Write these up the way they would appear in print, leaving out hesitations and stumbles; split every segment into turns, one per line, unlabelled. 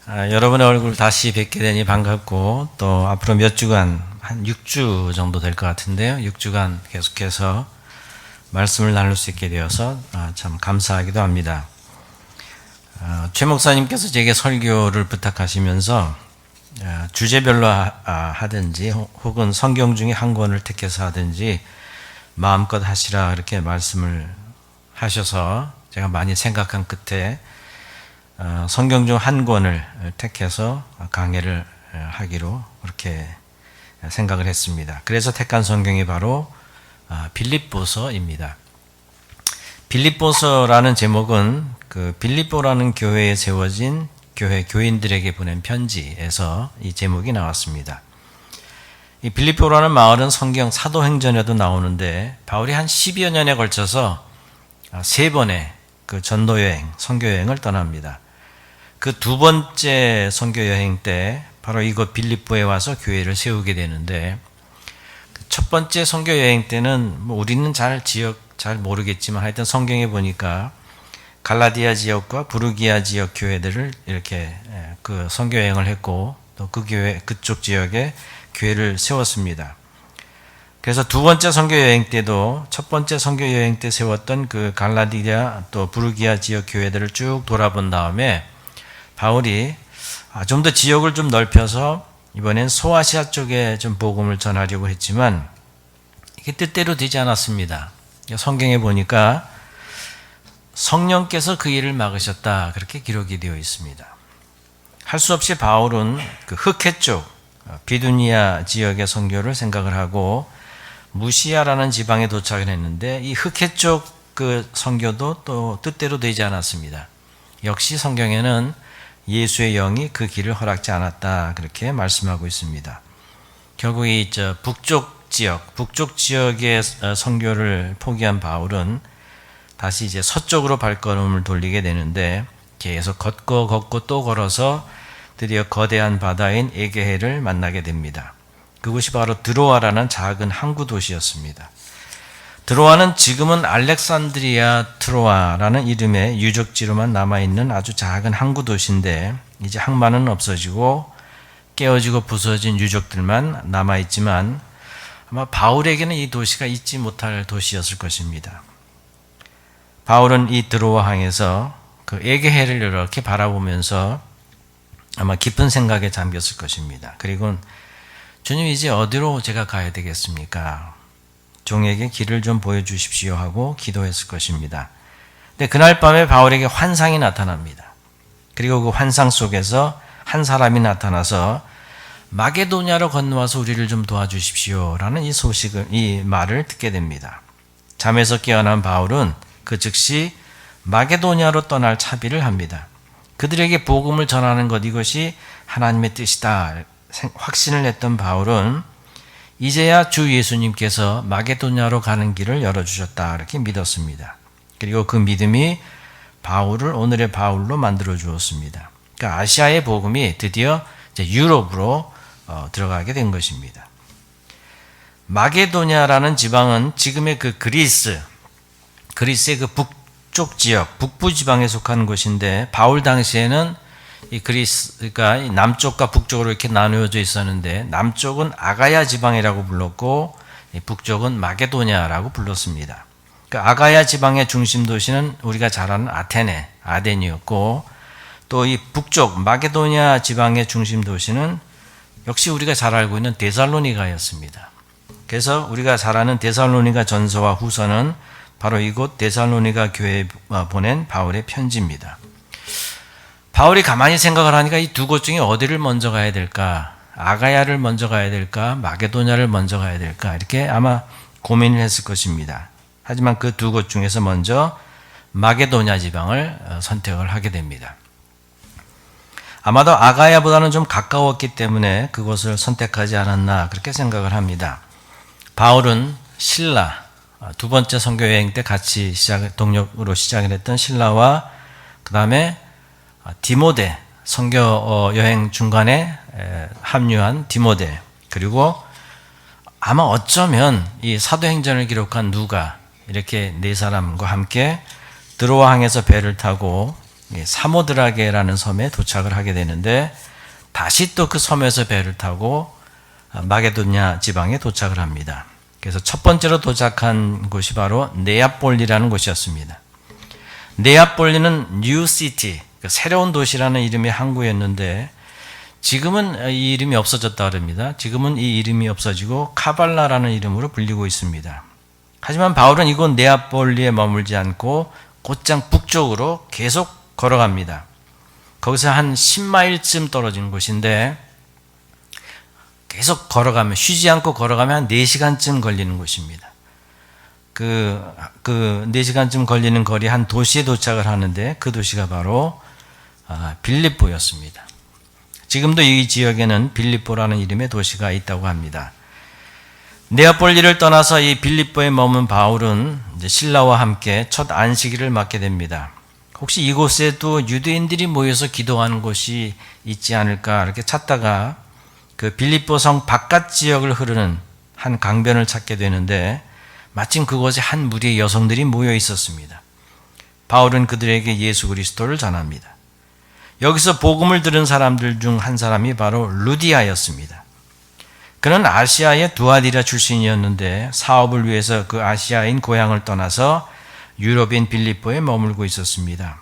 여러분의 얼굴 다시 뵙게 되니 반갑고, 또 앞으로 몇 주간, 한 6주 정도 될 것 같은데요. 6주간 계속해서 말씀을 나눌 수 있게 되어서 참 감사하기도 합니다. 최 목사님께서 제게 설교를 부탁하시면서 주제별로 하든지 혹은 성경 중에 한 권을 택해서 하든지 마음껏 하시라 이렇게 말씀을 하셔서 제가 많이 생각한 끝에 성경 중 한 권을 택해서 강해를 하기로 그렇게 생각을 했습니다. 그래서 택한 성경이 바로 빌립보서입니다. 빌립보서라는 제목은 그 빌립보라는 교회에 세워진 교회 교인들에게 보낸 편지에서 이 제목이 나왔습니다. 이 빌립보라는 마을은 성경 사도행전에도 나오는데 바울이 한 10여 년에 걸쳐서 3번의 그 전도여행, 선교여행을 떠납니다. 그 두 번째 선교여행 때 바로 이곳 빌립보에 와서 교회를 세우게 되는데, 첫 번째 선교여행 때는 우리는 지역 잘 모르겠지만 하여튼 성경에 보니까 갈라디아 지역과 부르기아 지역 교회들을 이렇게 그 선교여행을 했고, 또 그 교회 그쪽 지역에 교회를 세웠습니다. 그래서 두 번째 선교여행 때도 첫 번째 선교여행 때 세웠던 그 갈라디아 또 부르기아 지역 교회들을 쭉 돌아본 다음에 바울이 좀 더 지역을 좀 넓혀서 이번엔 소아시아 쪽에 좀 복음을 전하려고 했지만 이게 뜻대로 되지 않았습니다. 성경에 보니까 성령께서 그 일을 막으셨다 그렇게 기록이 되어 있습니다. 할 수 없이 바울은 그 흑해 쪽 비두니아 지역의 선교를 생각을 하고 무시아라는 지방에 도착을 했는데 이 흑해 쪽 그 선교도 또 뜻대로 되지 않았습니다. 역시 성경에는 예수의 영이 그 길을 허락지 않았다 그렇게 말씀하고 있습니다. 결국 이 북쪽 지역의 선교를 포기한 바울은 다시 이제 서쪽으로 발걸음을 돌리게 되는데 계속 걷고 또 걸어서 드디어 거대한 바다인 에게해를 만나게 됩니다. 그곳이 바로 드로아라는 작은 항구 도시였습니다. 드로아는 지금은 알렉산드리아 트로아라는 이름의 유적지로만 남아있는 아주 작은 항구 도시인데 이제 항만은 없어지고 깨어지고 부서진 유적들만 남아있지만 아마 바울에게는 이 도시가 잊지 못할 도시였을 것입니다. 바울은 이 드로아 항에서 그 에게해를 이렇게 바라보면서 아마 깊은 생각에 잠겼을 것입니다. 그리고 주님, 이제 어디로 제가 가야 되겠습니까? 종에게 길을 좀 보여주십시오 하고 기도했을 것입니다. 근데 그날 밤에 바울에게 환상이 나타납니다. 그리고 그 환상 속에서 한 사람이 나타나서 마게도냐로 건너와서 우리를 좀 도와주십시오 라는 이 말을 듣게 됩니다. 잠에서 깨어난 바울은 그 즉시 마게도냐로 떠날 차비를 합니다. 그들에게 복음을 전하는 것, 이것이 하나님의 뜻이다 확신을 했던 바울은 이제야 주 예수님께서 마게도냐로 가는 길을 열어주셨다 이렇게 믿었습니다. 그리고 그 믿음이 바울을 오늘의 바울로 만들어 주었습니다. 그러니까 아시아의 복음이 드디어 이제 유럽으로 들어가게 된 것입니다. 마게도냐라는 지방은 지금의 그 그리스의 그 북쪽 지역, 북부 지방에 속한 곳인데 바울 당시에는 이 그리스가 남쪽과 북쪽으로 이렇게 나누어져 있었는데 남쪽은 아가야 지방이라고 불렀고 북쪽은 마게도냐라고 불렀습니다. 그 아가야 지방의 중심 도시는 우리가 잘 아는 아덴이었고 또 이 북쪽 마게도냐 지방의 중심 도시는 역시 우리가 잘 알고 있는 데살로니가였습니다. 그래서 우리가 잘 아는 데살로니가 전서와 후서는 바로 이곳 데살로니가 교회에 보낸 바울의 편지입니다. 바울이 가만히 생각을 하니까 이 두 곳 중에 어디를 먼저 가야 될까? 아가야를 먼저 가야 될까? 마게도냐를 먼저 가야 될까? 이렇게 아마 고민을 했을 것입니다. 하지만 그 두 곳 중에서 먼저 마게도냐 지방을 선택을 하게 됩니다. 아마도 아가야보다는 좀 가까웠기 때문에 그곳을 선택하지 않았나 그렇게 생각을 합니다. 바울은 실라, 두 번째 선교여행 때 같이 동력으로 시작을 했던 실라와 그 다음에 디모데, 선교 여행 중간에 합류한 디모데, 그리고 아마 어쩌면 이 사도행전을 기록한 누가, 이렇게 네 사람과 함께 드로아 항에서 배를 타고 사모드라게라는 섬에 도착을 하게 되는데 다시 또 그 섬에서 배를 타고 마게도냐 지방에 도착을 합니다. 그래서 첫 번째로 도착한 곳이 바로 네아폴리라는 곳이었습니다. 네아폴리는 뉴시티, 새로운 도시라는 이름의 항구였는데 지금은 이 이름이 없어졌다 그럽니다. 지금은 이 이름이 없어지고 카발라라는 이름으로 불리고 있습니다. 하지만 바울은 이곳 네아폴리에 머물지 않고 곧장 북쪽으로 계속 걸어갑니다. 거기서 한 10마일쯤 떨어진 곳인데 계속 걸어가면, 쉬지 않고 걸어가면 한 4시간쯤 걸리는 곳입니다. 그 4시간쯤 걸리는 거리 한 도시에 도착을 하는데 그 도시가 바로 빌립보였습니다. 지금도 이 지역에는 빌립보라는 이름의 도시가 있다고 합니다. 네아폴리를 떠나서 이 빌립보에 머문 바울은 이제 신라와 함께 첫 안식일을 맞게 됩니다. 혹시 이곳에도 유대인들이 모여서 기도하는 곳이 있지 않을까 이렇게 찾다가 그 빌립보 성 바깥 지역을 흐르는 한 강변을 찾게 되는데 마침 그곳에 한 무리의 여성들이 모여 있었습니다. 바울은 그들에게 예수 그리스도를 전합니다. 여기서 복음을 들은 사람들 중 한 사람이 바로 루디아였습니다. 그는 아시아의 두아디라 출신이었는데 사업을 위해서 그 아시아인 고향을 떠나서 유럽인 빌립보에 머물고 있었습니다.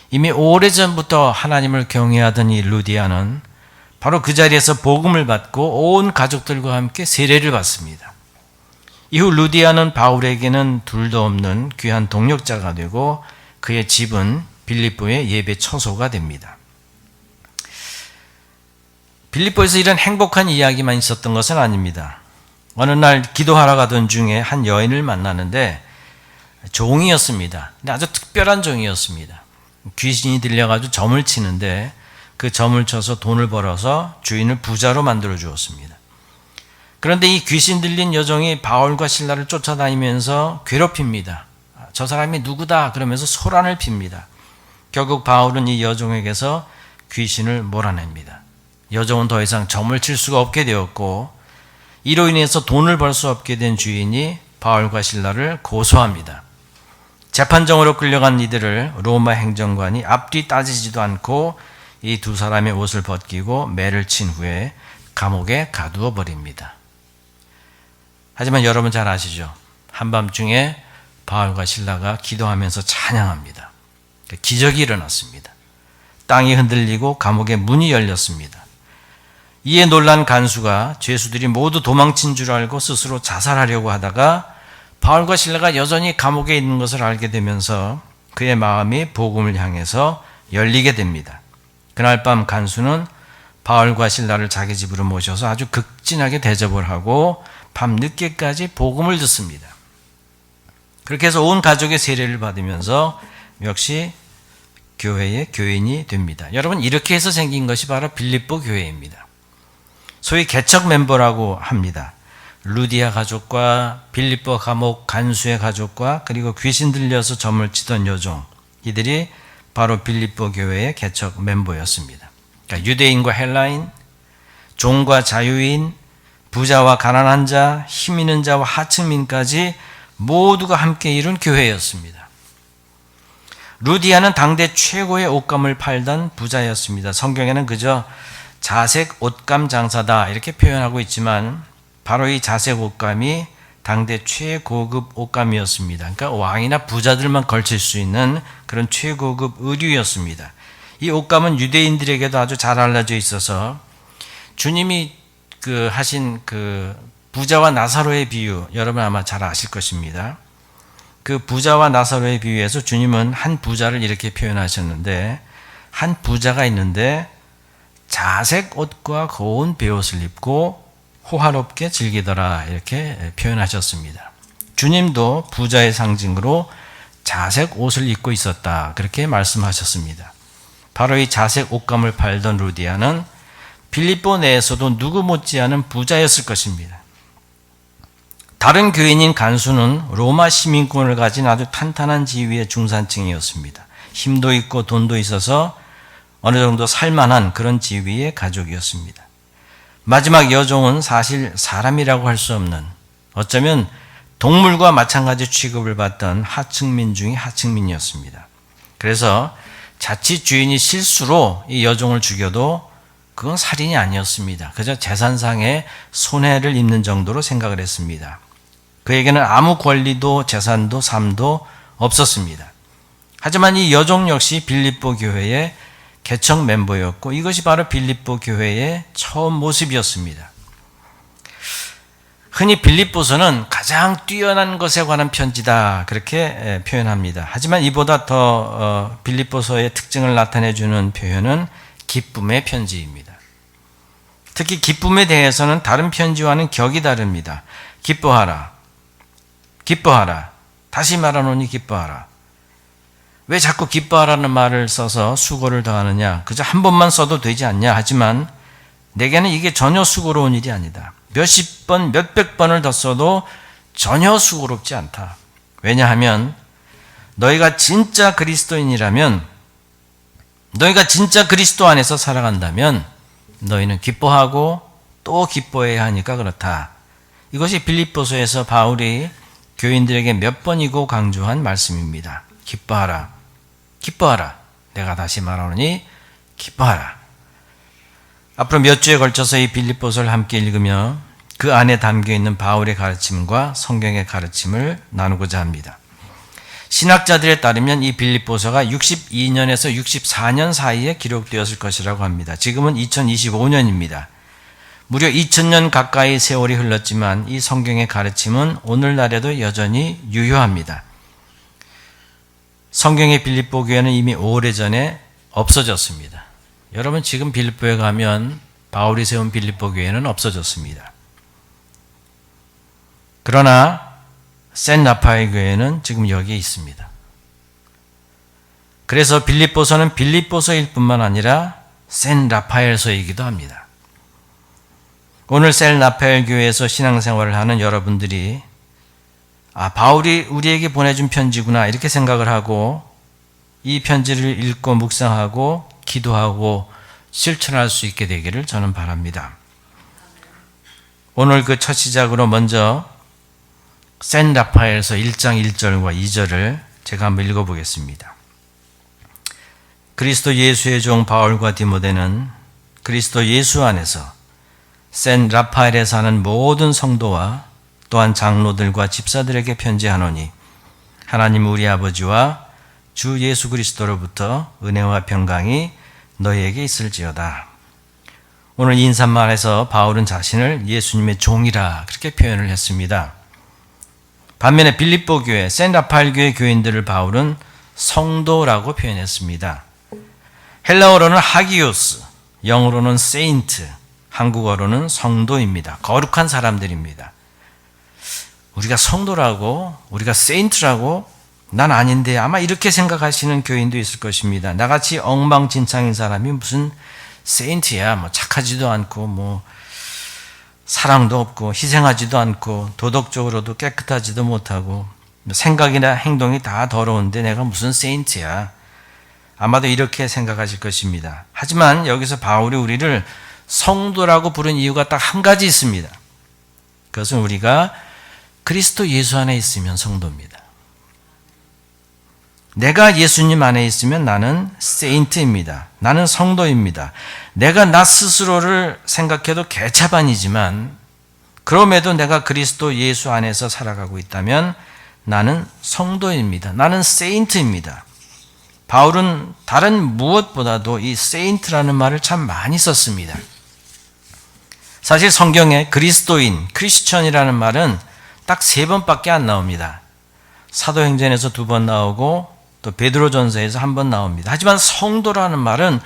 이미 오래전부터 하나님을 경외하던 이 루디아는 바로 그 자리에서 복음을 받고 온 가족들과 함께 세례를 받습니다. 이후 루디아는 바울에게는 둘도 없는 귀한 동역자가 되고 그의 집은 빌립보의 예배 처소가 됩니다. 빌립보에서 이런 행복한 이야기만 있었던 것은 아닙니다. 어느 날 기도하러 가던 중에 한 여인을 만나는데 종이었습니다. 근데 아주 특별한 종이었습니다. 귀신이 들려가지고 점을 치는데 그 점을 쳐서 돈을 벌어서 주인을 부자로 만들어 주었습니다. 그런데 이 귀신 들린 여종이 바울과 실라를 쫓아다니면서 괴롭힙니다. 저 사람이 누구다 그러면서 소란을 핍니다. 결국 바울은 이 여종에게서 귀신을 몰아냅니다. 여종은 더 이상 점을 칠 수가 없게 되었고 이로 인해서 돈을 벌 수 없게 된 주인이 바울과 실라를 고소합니다. 재판정으로 끌려간 이들을 로마 행정관이 앞뒤 따지지도 않고 이 두 사람의 옷을 벗기고 매를 친 후에 감옥에 가두어 버립니다. 하지만 여러분 잘 아시죠? 한밤중에 바울과 실라가 기도하면서 찬양합니다. 기적이 일어났습니다. 땅이 흔들리고 감옥의 문이 열렸습니다. 이에 놀란 간수가 죄수들이 모두 도망친 줄 알고 스스로 자살하려고 하다가 바울과 실라가 여전히 감옥에 있는 것을 알게 되면서 그의 마음이 복음을 향해서 열리게 됩니다. 그날 밤 간수는 바울과 실라를 자기 집으로 모셔서 아주 극진하게 대접을 하고 밤 늦게까지 복음을 듣습니다. 그렇게 해서 온 가족의 세례를 받으면서 역시 교회의 교인이 됩니다. 여러분, 이렇게 해서 생긴 것이 바로 빌립보 교회입니다. 소위 개척 멤버라고 합니다. 루디아 가족과 빌립보 감옥 간수의 가족과 그리고 귀신 들려서 점을 치던 여종, 이들이 바로 빌립보 교회의 개척 멤버였습니다. 그러니까 유대인과 헬라인, 종과 자유인, 부자와 가난한 자, 힘 있는 자와 하층민까지 모두가 함께 이룬 교회였습니다. 루디아는 당대 최고의 옷감을 팔던 부자였습니다. 성경에는 그저 자색 옷감 장사다 이렇게 표현하고 있지만 바로 이 자색 옷감이 당대 최고급 옷감이었습니다. 그러니까 왕이나 부자들만 걸칠 수 있는 그런 최고급 의류였습니다. 이 옷감은 유대인들에게도 아주 잘 알려져 있어서 주님이 하신 부자와 나사로의 비유, 여러분 아마 잘 아실 것입니다. 그 부자와 나사로의 비유에서 주님은 한 부자를 이렇게 표현하셨는데, 한 부자가 있는데 자색 옷과 고운 베옷을 입고 호화롭게 즐기더라 이렇게 표현하셨습니다. 주님도 부자의 상징으로 자색 옷을 입고 있었다 그렇게 말씀하셨습니다. 바로 이 자색 옷감을 팔던 루디아는 빌립보 내에서도 누구 못지않은 부자였을 것입니다. 다른 교인인 간수는 로마 시민권을 가진 아주 탄탄한 지위의 중산층이었습니다. 힘도 있고 돈도 있어서 어느 정도 살만한 그런 지위의 가족이었습니다. 마지막 여종은 사실 사람이라고 할 수 없는, 어쩌면 동물과 마찬가지 취급을 받던 하층민 중의 하층민이었습니다. 그래서 자칫 주인이 실수로 이 여종을 죽여도 그건 살인이 아니었습니다. 그저 재산상의 손해를 입는 정도로 생각을 했습니다. 그에게는 아무 권리도 재산도 삶도 없었습니다. 하지만 이 여종 역시 빌립보 교회의 개척 멤버였고 이것이 바로 빌립보 교회의 처음 모습이었습니다. 흔히 빌립보서는 가장 뛰어난 것에 관한 편지다 그렇게 표현합니다. 하지만 이보다 더 빌립보서의 특징을 나타내주는 표현은 기쁨의 편지입니다. 특히 기쁨에 대해서는 다른 편지와는 격이 다릅니다. 기뻐하라. 기뻐하라. 다시 말하노니 기뻐하라. 왜 자꾸 기뻐하라는 말을 써서 수고를 더하느냐. 그저 한 번만 써도 되지 않냐. 하지만 내게는 이게 전혀 수고로운 일이 아니다. 몇십 번, 몇백 번을 더 써도 전혀 수고롭지 않다. 왜냐하면 너희가 진짜 그리스도인이라면, 너희가 진짜 그리스도 안에서 살아간다면 너희는 기뻐하고 또 기뻐해야 하니까 그렇다. 이것이 빌립보서에서 바울이 교인들에게 몇 번이고 강조한 말씀입니다. 기뻐하라. 기뻐하라. 내가 다시 말하노니 기뻐하라. 앞으로 몇 주에 걸쳐서 이 빌립보서를 함께 읽으며 그 안에 담겨있는 바울의 가르침과 성경의 가르침을 나누고자 합니다. 신학자들에 따르면 이 빌립보서가 62년에서 64년 사이에 기록되었을 것이라고 합니다. 지금은 2025년입니다. 무려 2000년 가까이 세월이 흘렀지만 이 성경의 가르침은 오늘날에도 여전히 유효합니다. 성경의 빌립보 교회는 이미 오래전에 없어졌습니다. 여러분 지금 빌립보에 가면 바울이 세운 빌립보 교회는 없어졌습니다. 그러나 센 라파엘 교회는 지금 여기에 있습니다. 그래서 빌립보서는 빌립보서일 뿐만 아니라 센 라파엘서이기도 합니다. 오늘 센 라파엘 교회에서 신앙생활을 하는 여러분들이 바울이 우리에게 보내준 편지구나 이렇게 생각을 하고 이 편지를 읽고 묵상하고 기도하고 실천할 수 있게 되기를 저는 바랍니다. 오늘 그 첫 시작으로 먼저 센 라파엘서 1장 1절과 2절을 제가 한번 읽어보겠습니다. 그리스도 예수의 종 바울과 디모데는 그리스도 예수 안에서 센 라파엘에 사는 모든 성도와 또한 장로들과 집사들에게 편지하노니 하나님 우리 아버지와 주 예수 그리스도로부터 은혜와 평강이 너희에게 있을지어다. 오늘 인사말에서 바울은 자신을 예수님의 종이라 그렇게 표현을 했습니다. 반면에 빌립보 교회, 센 라파엘 교회 교인들을 바울은 성도라고 표현했습니다. 헬라어로는 하기오스, 영어로는 세인트, 한국어로는 성도입니다. 거룩한 사람들입니다. 우리가 성도라고, 우리가 세인트라고 난 아닌데 아마 이렇게 생각하시는 교인도 있을 것입니다. 나같이 엉망진창인 사람이 무슨 세인트야. 뭐 착하지도 않고 뭐 사랑도 없고 희생하지도 않고 도덕적으로도 깨끗하지도 못하고 생각이나 행동이 다 더러운데 내가 무슨 세인트야. 아마도 이렇게 생각하실 것입니다. 하지만 여기서 바울이 우리를 성도라고 부른 이유가 딱 한 가지 있습니다. 그것은 우리가 그리스도 예수 안에 있으면 성도입니다. 내가 예수님 안에 있으면 나는 세인트입니다. 나는 성도입니다. 내가 나 스스로를 생각해도 개차반이지만 그럼에도 내가 그리스도 예수 안에서 살아가고 있다면 나는 성도입니다. 나는 세인트입니다. 바울은 다른 무엇보다도 이 세인트라는 말을 참 많이 썼습니다. 사실 성경에 그리스도인, 크리스천이라는 말은 딱 3번밖에 안 나옵니다. 사도행전에서 2번 나오고 또 베드로전서에서 1번 나옵니다. 하지만 성도라는 말은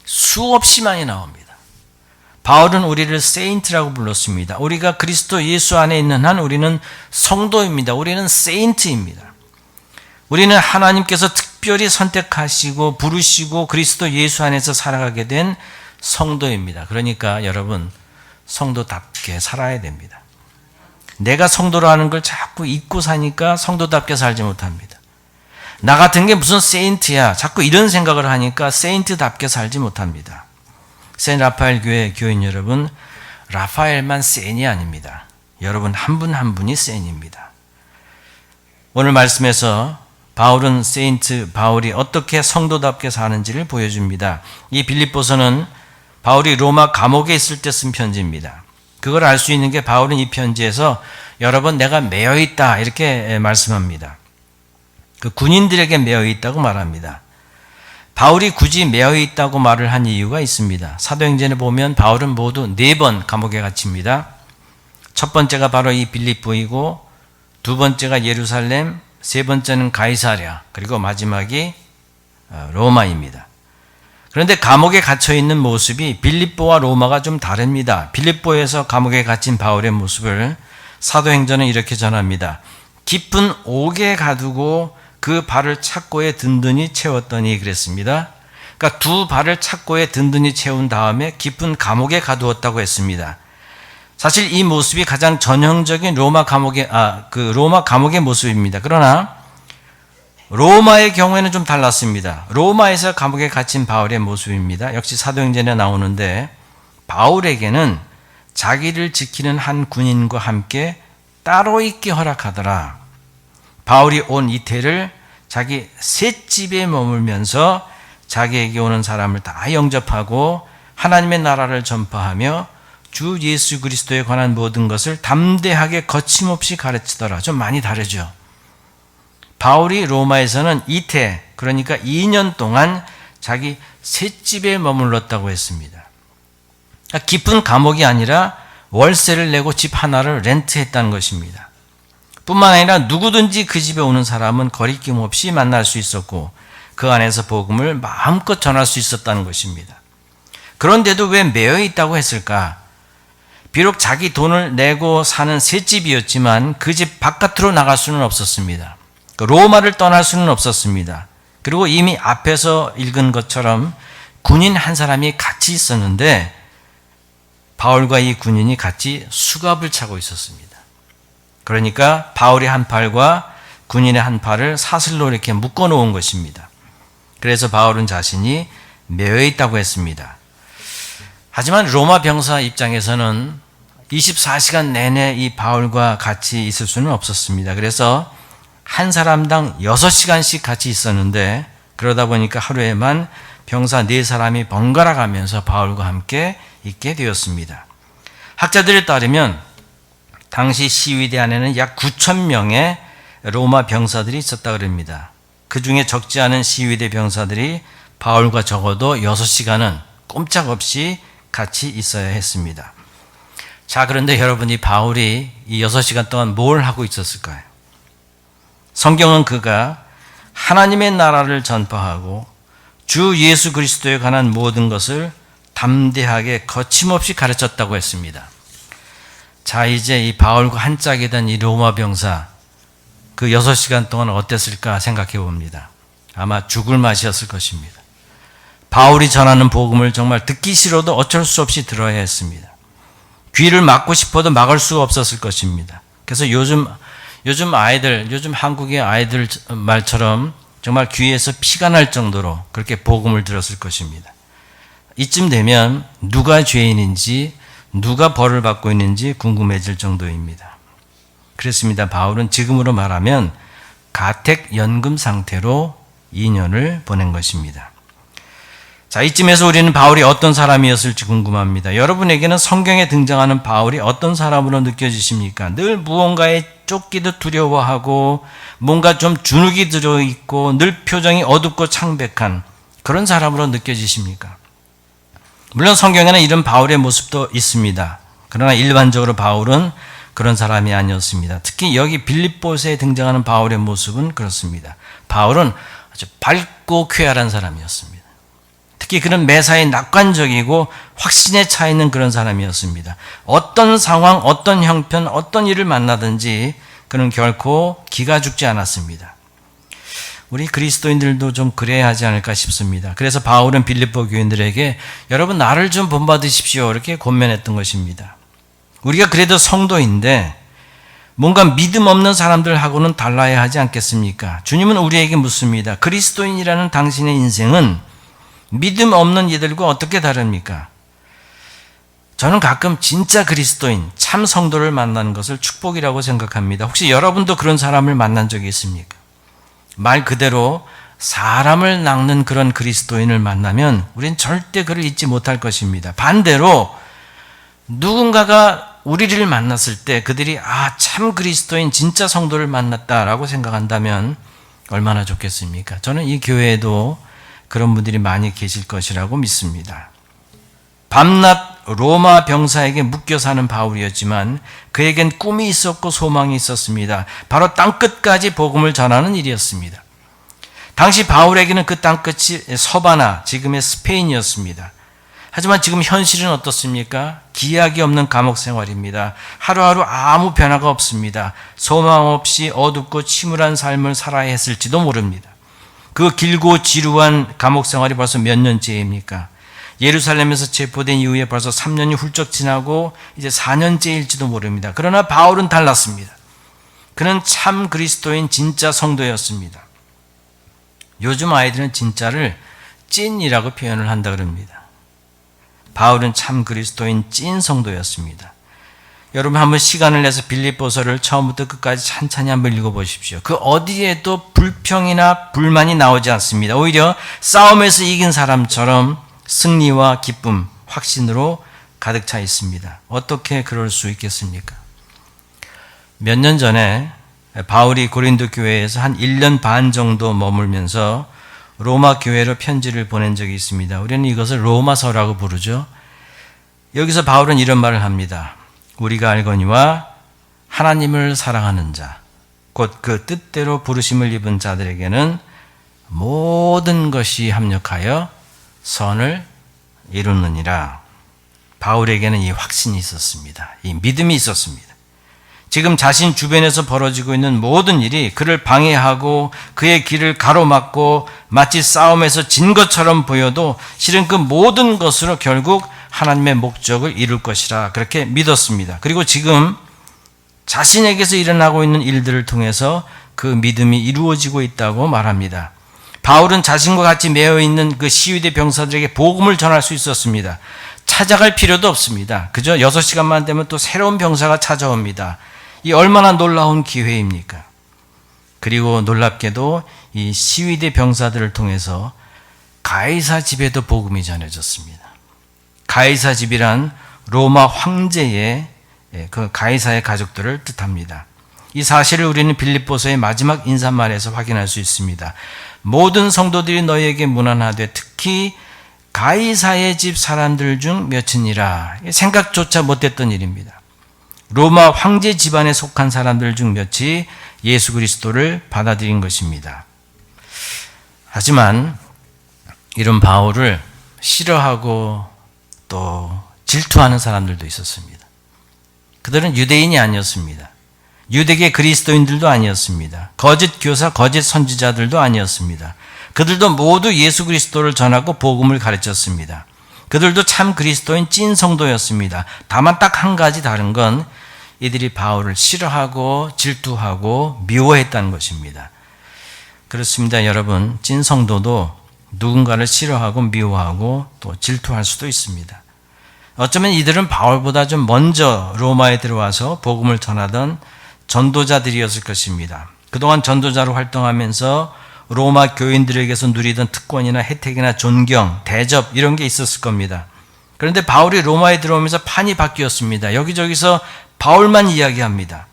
수없이 많이 나옵니다. 바울은 우리를 세인트라고 불렀습니다. 우리가 그리스도 예수 안에 있는 한 우리는 성도입니다. 우리는 세인트입니다. 우리는 하나님께서 특별히 선택하시고 부르시고 그리스도 예수 안에서 살아가게 된 성도입니다. 그러니까 여러분 성도답게 살아야 됩니다. 내가 성도라는 걸 자꾸 잊고 사니까 성도답게 살지 못합니다. 나 같은 게 무슨 세인트야. 자꾸 이런 생각을 하니까 세인트답게 살지 못합니다. 센 라파엘 교회 교인 여러분, 라파엘만 센이 아닙니다. 여러분 한 분 한 분이 센입니다. 오늘 말씀에서 바울은 세인트 바울이 어떻게 성도답게 사는지를 보여줍니다. 이 빌립보서는 바울이 로마 감옥에 있을 때 쓴 편지입니다. 그걸 알 수 있는 게 바울은 이 편지에서 여러 번 내가 매여 있다 이렇게 말씀합니다. 그 군인들에게 매여 있다고 말합니다. 바울이 굳이 매여 있다고 말을 한 이유가 있습니다. 사도행전에 보면 바울은 모두 4번 감옥에 갇힙니다. 첫 번째가 바로 이 빌립보이고, 두 번째가 예루살렘, 세 번째는 가이사랴, 그리고 마지막이 로마입니다. 그런데 감옥에 갇혀 있는 모습이 빌립보와 로마가 좀 다릅니다. 빌립보에서 감옥에 갇힌 바울의 모습을 사도행전은 이렇게 전합니다. 깊은 옥에 가두고 그 발을 착고에 든든히 채웠더니 그랬습니다. 그러니까 두 발을 착고에 든든히 채운 다음에 깊은 감옥에 가두었다고 했습니다. 사실 이 모습이 가장 전형적인 로마 감옥의 모습입니다. 그러나 로마의 경우에는 좀 달랐습니다. 로마에서 감옥에 갇힌 바울의 모습입니다. 역시 사도행전에 나오는데 바울에게는 자기를 지키는 한 군인과 함께 따로 있게 허락하더라. 바울이 온 이태를 자기 셋집에 머물면서 자기에게 오는 사람을 다 영접하고 하나님의 나라를 전파하며 주 예수 그리스도에 관한 모든 것을 담대하게 거침없이 가르치더라. 좀 많이 다르죠. 바울이 로마에서는 이태, 그러니까 2년 동안 자기 셋집에 머물렀다고 했습니다. 깊은 감옥이 아니라 월세를 내고 집 하나를 렌트했다는 것입니다. 뿐만 아니라 누구든지 그 집에 오는 사람은 거리낌 없이 만날 수 있었고 그 안에서 복음을 마음껏 전할 수 있었다는 것입니다. 그런데도 왜 매여 있다고 했을까? 비록 자기 돈을 내고 사는 셋집이었지만 그 집 바깥으로 나갈 수는 없었습니다. 로마를 떠날 수는 없었습니다. 그리고 이미 앞에서 읽은 것처럼 군인 한 사람이 같이 있었는데 바울과 이 군인이 같이 수갑을 차고 있었습니다. 그러니까 바울의 한 팔과 군인의 한 팔을 사슬로 이렇게 묶어 놓은 것입니다. 그래서 바울은 자신이 매여 있다고 했습니다. 하지만 로마 병사 입장에서는 24시간 내내 이 바울과 같이 있을 수는 없었습니다. 그래서 한 사람당 6시간씩 같이 있었는데 그러다 보니까 하루에만 병사 4사람이 번갈아 가면서 바울과 함께 있게 되었습니다. 학자들에 따르면 당시 시위대 안에는 약 9,000명의 로마 병사들이 있었다고 합니다. 그 중에 적지 않은 시위대 병사들이 바울과 적어도 6시간은 꼼짝없이 같이 있어야 했습니다. 자, 그런데 여러분, 이 바울이 이 6시간 동안 뭘 하고 있었을까요? 성경은 그가 하나님의 나라를 전파하고 주 예수 그리스도에 관한 모든 것을 담대하게 거침없이 가르쳤다고 했습니다. 자, 이제 이 바울과 한 짝이던 이 로마 병사, 그 6시간 동안 어땠을까 생각해 봅니다. 아마 죽을 맛이었을 것입니다. 바울이 전하는 복음을 정말 듣기 싫어도 어쩔 수 없이 들어야 했습니다. 귀를 막고 싶어도 막을 수가 없었을 것입니다. 그래서 요즘 한국의 아이들 말처럼 정말 귀에서 피가 날 정도로 그렇게 복음을 들었을 것입니다. 이쯤 되면 누가 죄인인지 누가 벌을 받고 있는지 궁금해질 정도입니다. 그렇습니다. 바울은 지금으로 말하면 가택연금 상태로 2년을 보낸 것입니다. 자, 이쯤에서 우리는 바울이 어떤 사람이었을지 궁금합니다. 여러분에게는 성경에 등장하는 바울이 어떤 사람으로 느껴지십니까? 늘 무언가에 쫓기듯 두려워하고 뭔가 좀 주눅이 들어있고 늘 표정이 어둡고 창백한 그런 사람으로 느껴지십니까? 물론 성경에는 이런 바울의 모습도 있습니다. 그러나 일반적으로 바울은 그런 사람이 아니었습니다. 특히 여기 빌립보서에 등장하는 바울의 모습은 그렇습니다. 바울은 아주 밝고 쾌활한 사람이었습니다. 특히 그런 매사에 낙관적이고 확신에 차 있는 그런 사람이었습니다. 어떤 상황, 어떤 형편, 어떤 일을 만나든지 그는 결코 기가 죽지 않았습니다. 우리 그리스도인들도 좀 그래야 하지 않을까 싶습니다. 그래서 바울은 빌립보 교인들에게 여러분 나를 좀 본받으십시오 이렇게 권면했던 것입니다. 우리가 그래도 성도인데 뭔가 믿음 없는 사람들하고는 달라야 하지 않겠습니까? 주님은 우리에게 묻습니다. 그리스도인이라는 당신의 인생은 믿음 없는 이들과 어떻게 다릅니까? 저는 가끔 진짜 그리스도인, 참 성도를 만나는 것을 축복이라고 생각합니다. 혹시 여러분도 그런 사람을 만난 적이 있습니까? 말 그대로 사람을 낚는 그런 그리스도인을 만나면 우린 절대 그를 잊지 못할 것입니다. 반대로 누군가가 우리를 만났을 때 그들이 참 그리스도인 진짜 성도를 만났다라고 생각한다면 얼마나 좋겠습니까? 저는 이 교회에도 그런 분들이 많이 계실 것이라고 믿습니다. 밤낮 로마 병사에게 묶여 사는 바울이었지만 그에겐 꿈이 있었고 소망이 있었습니다. 바로 땅끝까지 복음을 전하는 일이었습니다. 당시 바울에게는 그 땅끝이 서바나, 지금의 스페인이었습니다. 하지만 지금 현실은 어떻습니까? 기약이 없는 감옥 생활입니다. 하루하루 아무 변화가 없습니다. 소망 없이 어둡고 침울한 삶을 살아야 했을지도 모릅니다. 그 길고 지루한 감옥 생활이 벌써 몇 년째입니까? 예루살렘에서 체포된 이후에 벌써 3년이 훌쩍 지나고 이제 4년째일지도 모릅니다. 그러나 바울은 달랐습니다. 그는 참 그리스도인 진짜 성도였습니다. 요즘 아이들은 진짜를 찐이라고 표현을 한다 그럽니다. 바울은 참 그리스도인 찐 성도였습니다. 여러분 한번 시간을 내서 빌립보서를 처음부터 끝까지 찬찬히 한번 읽어보십시오. 그 어디에도 불평이나 불만이 나오지 않습니다. 오히려 싸움에서 이긴 사람처럼 승리와 기쁨, 확신으로 가득 차 있습니다. 어떻게 그럴 수 있겠습니까? 몇 년 전에 바울이 고린도 교회에서 한 1년 반 정도 머물면서 로마 교회로 편지를 보낸 적이 있습니다. 우리는 이것을 로마서라고 부르죠. 여기서 바울은 이런 말을 합니다. 우리가 알거니와 하나님을 사랑하는 자, 곧 그 뜻대로 부르심을 입은 자들에게는 모든 것이 합력하여 선을 이루느니라. 바울에게는 이 확신이 있었습니다. 이 믿음이 있었습니다. 지금 자신 주변에서 벌어지고 있는 모든 일이 그를 방해하고 그의 길을 가로막고 마치 싸움에서 진 것처럼 보여도 실은 그 모든 것으로 결국 하나님의 목적을 이룰 것이라 그렇게 믿었습니다. 그리고 지금 자신에게서 일어나고 있는 일들을 통해서 그 믿음이 이루어지고 있다고 말합니다. 바울은 자신과 같이 매여 있는 그 시위대 병사들에게 복음을 전할 수 있었습니다. 찾아갈 필요도 없습니다. 그저 6시간만 되면 또 새로운 병사가 찾아옵니다. 이 얼마나 놀라운 기회입니까? 그리고 놀랍게도 이 시위대 병사들을 통해서 가이사 집에도 복음이 전해졌습니다. 가이사 집이란 로마 황제의 그 가이사의 가족들을 뜻합니다. 이 사실을 우리는 빌립보서의 마지막 인사말에서 확인할 수 있습니다. 모든 성도들이 너희에게 문안하되 특히 가이사의 집 사람들 중 몇이니라. 생각조차 못했던 일입니다. 로마 황제 집안에 속한 사람들 중 몇이 예수 그리스도를 받아들인 것입니다. 하지만 이런 바울을 싫어하고 또 질투하는 사람들도 있었습니다. 그들은 유대인이 아니었습니다. 유대계 그리스도인들도 아니었습니다. 거짓 교사, 거짓 선지자들도 아니었습니다. 그들도 모두 예수 그리스도를 전하고 복음을 가르쳤습니다. 그들도 참 그리스도인 찐 성도였습니다. 다만 딱 한 가지 다른 건 이들이 바울을 싫어하고 질투하고 미워했다는 것입니다. 그렇습니다, 여러분. 찐 성도도 누군가를 싫어하고 미워하고 또 질투할 수도 있습니다. 어쩌면 이들은 바울보다 좀 먼저 로마에 들어와서 복음을 전하던 전도자들이었을 것입니다. 그동안 전도자로 활동하면서 로마 교인들에게서 누리던 특권이나 혜택이나 존경, 대접 이런 게 있었을 겁니다. 그런데 바울이 로마에 들어오면서 판이 바뀌었습니다. 여기저기서 바울만 이야기합니다.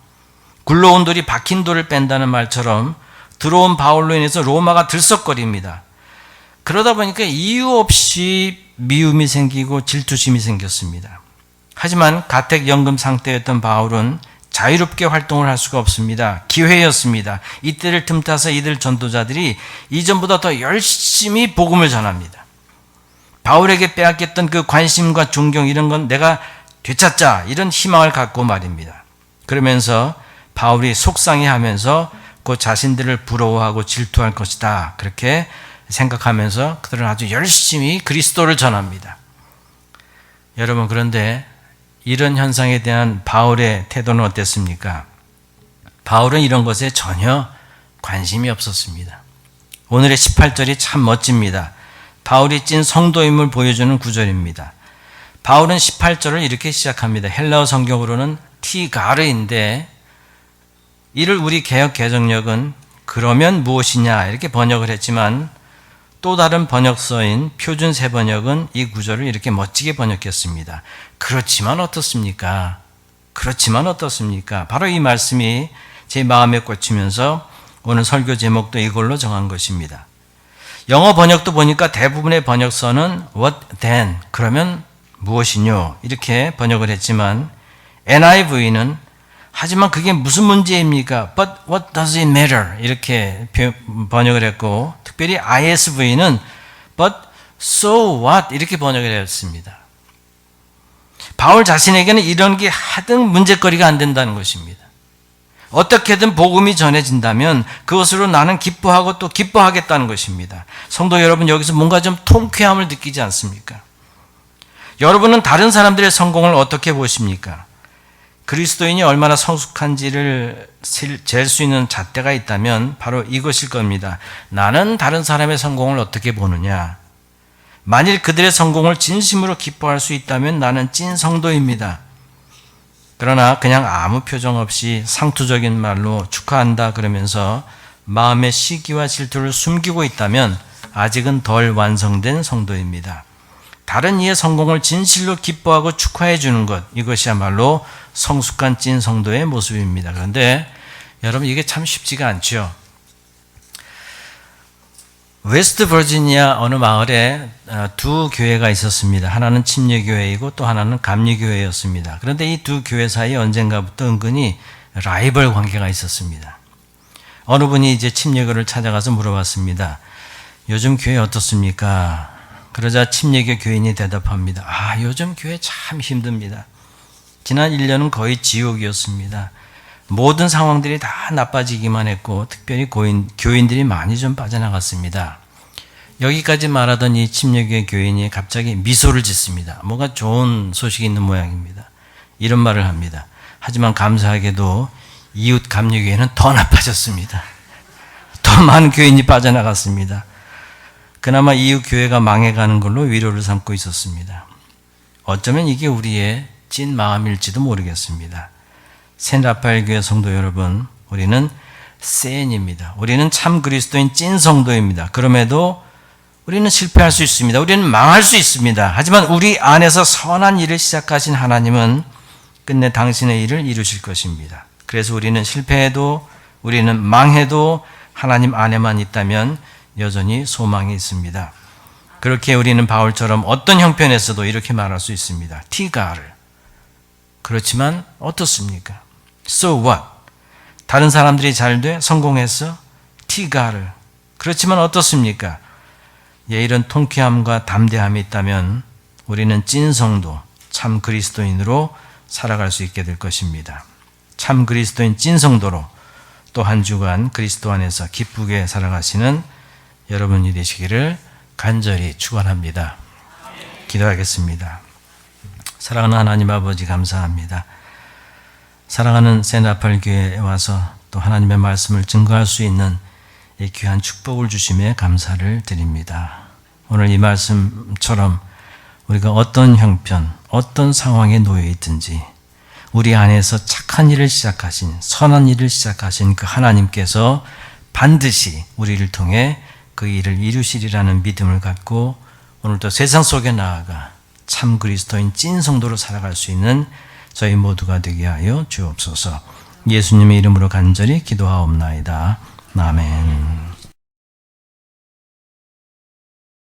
굴러온 돌이 박힌 돌을 뺀다는 말처럼 들어온 바울로 인해서 로마가 들썩거립니다. 그러다 보니까 이유 없이 미움이 생기고 질투심이 생겼습니다. 하지만 가택연금 상태였던 바울은 자유롭게 활동을 할 수가 없습니다. 기회였습니다. 이때를 틈타서 이들 전도자들이 이전보다 더 열심히 복음을 전합니다. 바울에게 빼앗겼던 그 관심과 존경 이런 건 내가 되찾자 이런 희망을 갖고 말입니다. 그러면서 바울이 속상해하면서 그 자신들을 부러워하고 질투할 것이다 그렇게 생각하면서 그들은 아주 열심히 그리스도를 전합니다. 여러분, 그런데 이런 현상에 대한 바울의 태도는 어땠습니까? 바울은 이런 것에 전혀 관심이 없었습니다. 오늘의 18절이 참 멋집니다. 바울이 찐 성도임을 보여주는 구절입니다. 바울은 18절을 이렇게 시작합니다. 헬라어 성경으로는 티가르인데 이를 우리 개역 개정역은 그러면 무엇이냐 이렇게 번역을 했지만 또 다른 번역서인 표준 새번역은 이 구절을 이렇게 멋지게 번역했습니다. 그렇지만 어떻습니까? 그렇지만 어떻습니까? 바로 이 말씀이 제 마음에 꽂히면서 오늘 설교 제목도 이걸로 정한 것입니다. 영어 번역도 보니까 대부분의 번역서는 what then, 그러면 무엇이뇨 이렇게 번역을 했지만 NIV는 하지만 그게 무슨 문제입니까? But what does it matter? 이렇게 번역을 했고 특별히 ISV는 But so what? 이렇게 번역을 했습니다. 바울 자신에게는 이런 게 하등 문제거리가 안 된다는 것입니다. 어떻게든 복음이 전해진다면 그것으로 나는 기뻐하고 또 기뻐하겠다는 것입니다. 성도 여러분, 여기서 뭔가 좀 통쾌함을 느끼지 않습니까? 여러분은 다른 사람들의 성공을 어떻게 보십니까? 그리스도인이 얼마나 성숙한지를 잴 수 있는 잣대가 있다면 바로 이것일 겁니다. 나는 다른 사람의 성공을 어떻게 보느냐? 만일 그들의 성공을 진심으로 기뻐할 수 있다면 나는 찐 성도입니다. 그러나 그냥 아무 표정 없이 상투적인 말로 축하한다 그러면서 마음의 시기와 질투를 숨기고 있다면 아직은 덜 완성된 성도입니다. 다른 이의 성공을 진실로 기뻐하고 축하해 주는 것, 이것이야말로 성숙한 찐 성도의 모습입니다. 그런데 여러분, 이게 참 쉽지가 않죠. 웨스트 버지니아 어느 마을에 두 교회가 있었습니다. 하나는 침례교회이고 또 하나는 감리교회였습니다. 그런데 이 두 교회 사이에 언젠가부터 은근히 라이벌 관계가 있었습니다. 어느 분이 이제 침례교를 찾아가서 물어봤습니다. 요즘 교회 어떻습니까? 그러자 침례교 교인이 대답합니다. 요즘 교회 참 힘듭니다. 지난 1년은 거의 지옥이었습니다. 모든 상황들이 다 나빠지기만 했고 특별히 교인들이 많이 좀 빠져나갔습니다. 여기까지 말하던 이 침례교회 교인이 갑자기 미소를 짓습니다. 뭔가 좋은 소식이 있는 모양입니다. 이런 말을 합니다. 하지만 감사하게도 이웃 감리교회는 더 나빠졌습니다. 더 많은 교인이 빠져나갔습니다. 그나마 이웃 교회가 망해가는 걸로 위로를 삼고 있었습니다. 어쩌면 이게 우리의 찐 마음일지도 모르겠습니다. 샌라파엘 교회 성도 여러분, 우리는 센입니다. 우리는 참 그리스도인 찐 성도입니다. 그럼에도 우리는 실패할 수 있습니다. 우리는 망할 수 있습니다. 하지만 우리 안에서 선한 일을 시작하신 하나님은 끝내 당신의 일을 이루실 것입니다. 그래서 우리는 실패해도 우리는 망해도 하나님 안에만 있다면 여전히 소망이 있습니다. 그렇게 우리는 바울처럼 어떤 형편에서도 이렇게 말할 수 있습니다. 티가르. 그렇지만 어떻습니까? So what? 다른 사람들이 잘 돼? 성공했어? 티가르. 그렇지만 어떻습니까? 이런 통쾌함과 담대함이 있다면 우리는 찐 성도, 참 그리스도인으로 살아갈 수 있게 될 것입니다. 참 그리스도인 찐 성도로 또 한 주간 그리스도 안에서 기쁘게 살아가시는 여러분이 되시기를 간절히 축원합니다. 기도하겠습니다. 사랑하는 하나님 아버지, 감사합니다. 사랑하는 샌라파엘 교회에 와서 또 하나님의 말씀을 증거할 수 있는 이 귀한 축복을 주심에 감사를 드립니다. 오늘 이 말씀처럼 우리가 어떤 형편, 어떤 상황에 놓여 있든지 우리 안에서 착한 일을 시작하신, 선한 일을 시작하신 그 하나님께서 반드시 우리를 통해 그 일을 이루시리라는 믿음을 갖고 오늘도 세상 속에 나아가 참 그리스도인 찐 성도로 살아갈 수 있는 저희 모두가 되게 하여 주옵소서. 예수님의 이름으로 간절히 기도하옵나이다. 아멘.